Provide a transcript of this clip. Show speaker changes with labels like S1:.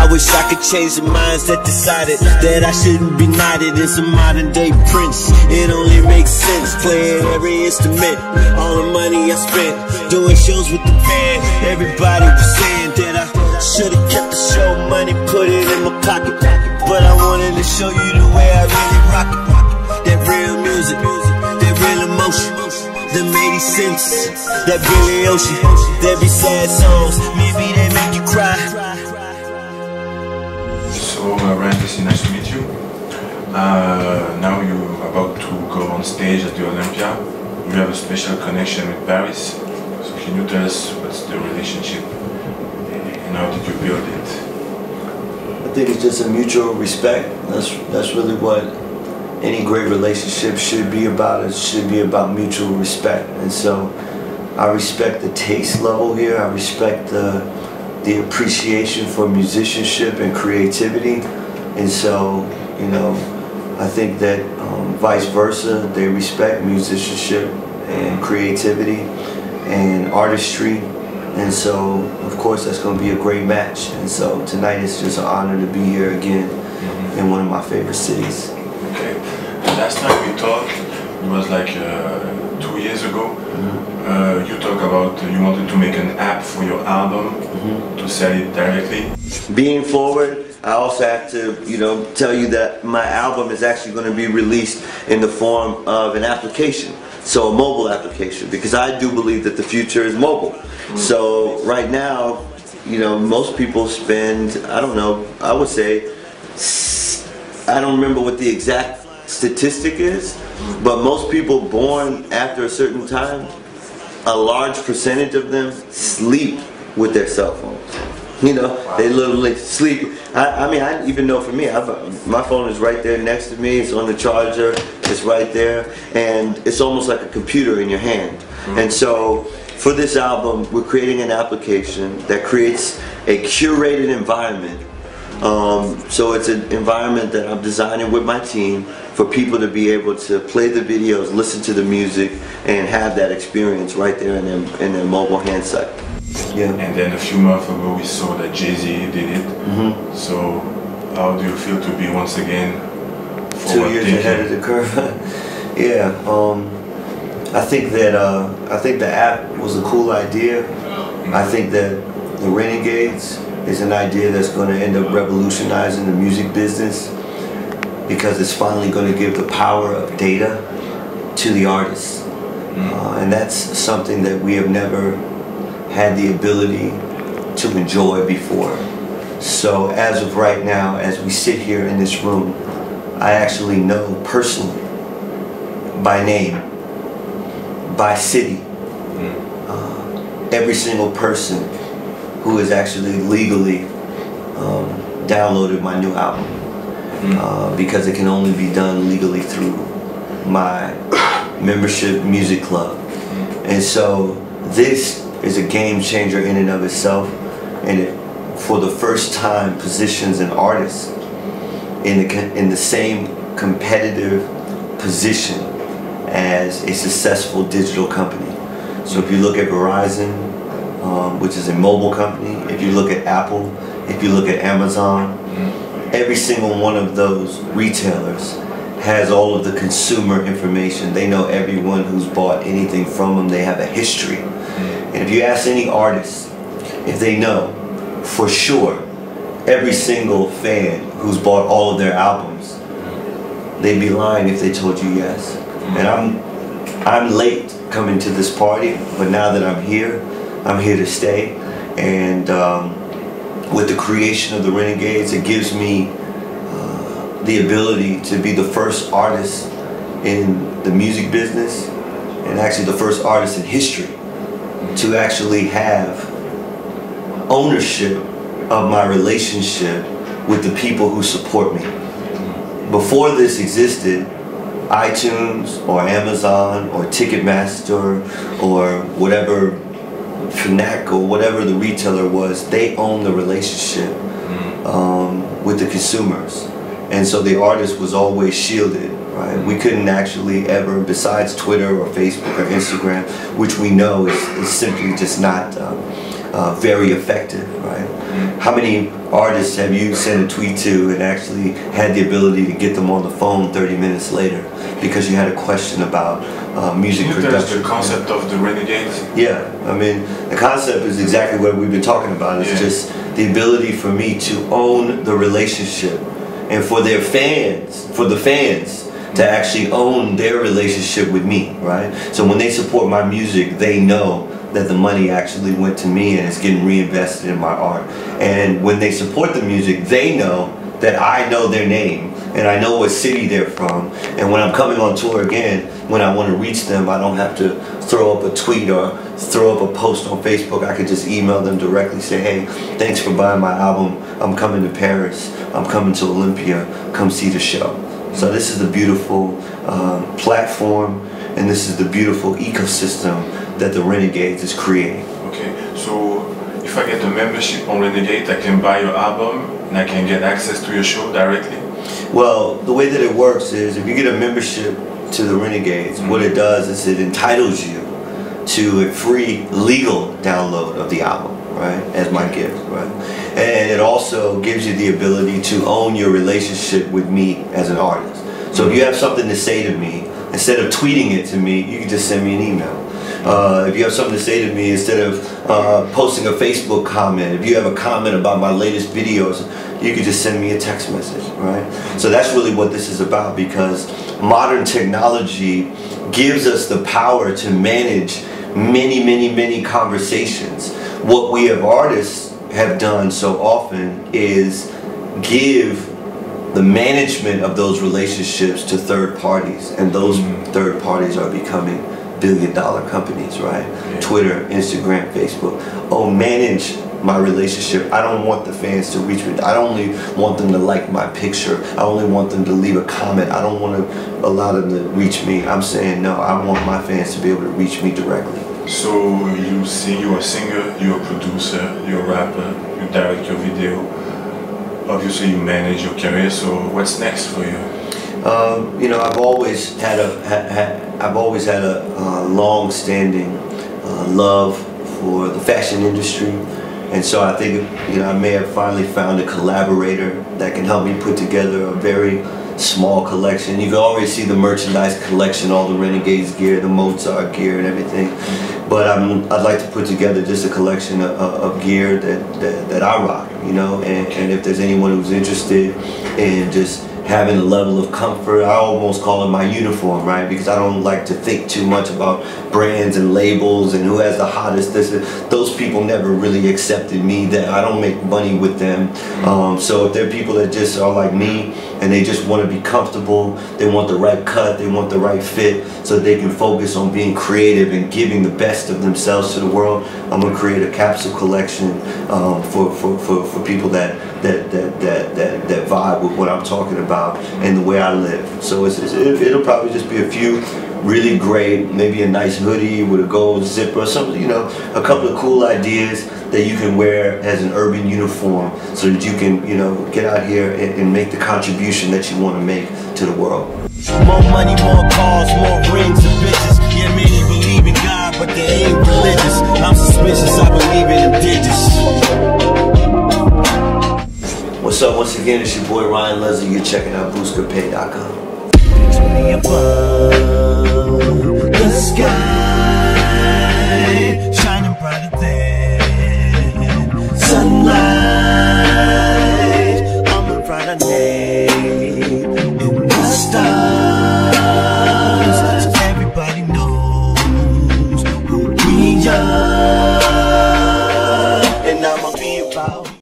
S1: I wish I could change the minds that decided that I shouldn't be knighted as a modern day prince. It only makes sense playing every instrument. All the money I spent doing shows with the band, everybody was saying that I should've kept the show money, put it in my pocket. But I wanted to show you the way I really rock it. That real music, that real emotion, them 80 cents, that Billy Ocean, that be sad songs, maybe they make you cry.
S2: So Renegades, nice to meet you. Now you're about to go on stage at the Olympia. You have a special connection with Paris. So can you tell us what's the relationship and how did you build it?
S3: I think it's just a mutual respect. That's really what any great relationship should be about. It should be about mutual respect. And so I respect the taste level here. I respect the appreciation for musicianship and creativity. And so, you know, I think that vice versa, they respect musicianship and creativity and artistry. And so, of course, that's going to be a great match. And so tonight it's just an honor to be here again in one of my favorite cities.
S2: Okay. Last time we talked, it was like 2 years ago. You talked about you wanted to make an app for your album to sell it directly.
S3: Being forward, I also have to, you know, tell you that my album is actually going to be released in the form of an application. So a mobile application, because I do believe that the future is mobile. So right now, you know, most people spend, I don't know, I would say, I don't remember what the exact statistic is, but most people born after a certain time, a large percentage of them sleep with their cell phones. You know, they literally sleep. I mean, I even know for me, my phone is right there next to me, it's on the charger, it's right there, and it's almost like a computer in your hand. And so, for this album, we're creating an application that creates a curated environment. So it's an environment that I'm designing with my team for people to be able to play the videos, listen to the music, and have that experience right there in their mobile handset. Yeah.
S2: And then a few months ago we saw that Jay-Z did it. So how do you feel to be once again
S3: 2 years ahead of the curve? Yeah. I think the app was a cool idea. I think that the Renegades is an idea that's going to end up revolutionizing the music business, because it's finally going to give the power of data to the artists. And that's something that we have never had the ability to enjoy before. So as of right now, as we sit here in this room, I actually know personally, by name, by city, every single person who has actually legally downloaded my new album, because it can only be done legally through my membership music club. And so this is a game changer in and of itself, and it, for the first time, positions an artist in the same competitive position as a successful digital company. So if you look at Verizon, which is a mobile company, if you look at Apple, if you look at Amazon, every single one of those retailers has all of the consumer information. They know everyone who's bought anything from them. They have a history. And if you ask any artist if they know for sure every single fan who's bought all of their albums, they'd be lying if they told you yes. And I'm late coming to this party, but now that I'm here to stay. And with the creation of the Renegades, it gives me the ability to be the first artist in the music business, and actually the first artist in history to actually have ownership of my relationship with the people who support me. Before this existed, iTunes or Amazon or Ticketmaster or whatever, Fnac or whatever the retailer was, they own the relationship with the consumers. And so the artist was always shielded, right? We couldn't actually ever, besides Twitter or Facebook or Instagram, which we know is simply just not very effective, right? How many artists have you sent a tweet to and actually had the ability to get them on the phone 30 minutes later because you had a question about music production?
S2: The concept of the Renegades?
S3: Yeah, I mean, the concept is exactly what we've been talking about. It's just the ability for me to own the relationship, and for their fans, for the fans, to actually own their relationship with me, right? So when they support my music, they know that the money actually went to me and it's getting reinvested in my art. And when they support the music, they know that I know their name and I know what city they're from. And when I'm coming on tour again, when I want to reach them, I don't have to throw up a tweet or throw up a post on Facebook. I could just email them directly, say, hey, thanks for buying my album. I'm coming to Paris. I'm coming to Olympia. Come see the show. So this is the beautiful platform, and this is the beautiful ecosystem that the Renegades is creating.
S2: Okay, so if I get a membership on Renegade, I can buy your album and I can get access to your show directly?
S3: Well, the way that it works is if you get a membership to the Renegades, what it does is it entitles you to a free legal download of the album, right, as my gift, right? And it also gives you the ability to own your relationship with me as an artist. So if you have something to say to me, instead of tweeting it to me, you can just send me an email. If you have something to say to me, instead of posting a Facebook comment, if you have a comment about my latest videos, you could just send me a text message, right? So that's really what this is about, because modern technology gives us the power to manage many conversations. What we as artists have done so often is give the management of those relationships to third parties, and those third parties are becoming billion-dollar companies, right? Yeah. Twitter, Instagram, Facebook. Oh, manage my relationship. I don't want the fans to reach me. I only want them to like my picture. I only want them to leave a comment. I don't want to allow them to reach me. I'm saying no, I want my fans to be able to reach me directly.
S2: So you sing, you're a singer, you're a producer, you're a rapper, you direct your video. Obviously you manage your career, so what's next for you?
S3: You know, I've always had a long-standing love for the fashion industry, and so I think, you know, I may have finally found a collaborator that can help me put together a very small collection. You can already see the merchandise collection, all the Renegades gear, the Mozart gear and everything, but I'd like to put together just a collection of gear that I rock, you know, and if there's anyone who's interested in just having a level of comfort, I almost call it my uniform, right? Because I don't like to think too much about brands and labels and who has the hottest this. Those people never really accepted me. That I don't make money with them. So if there are people that just are like me and they just want to be comfortable, they want the right cut, they want the right fit, so they can focus on being creative and giving the best of themselves to the world, I'm gonna create a capsule collection for people that vibe with what I'm talking about and the way I live. So it'll probably just be a few really great, maybe a nice hoodie with a gold zipper or something, you know, a couple of cool ideas that you can wear as an urban uniform so that you can, you know, get out here and make the contribution that you want to make to the world.
S1: More money, more cars, more rings and bitches. Yeah, many believe in God, but they ain't religious. I'm suspicious, I believe in them digits.
S3: What's up? Once again, it's your boy Ryan Leslie. You're checking out Booska-P.com.
S1: Above the sky.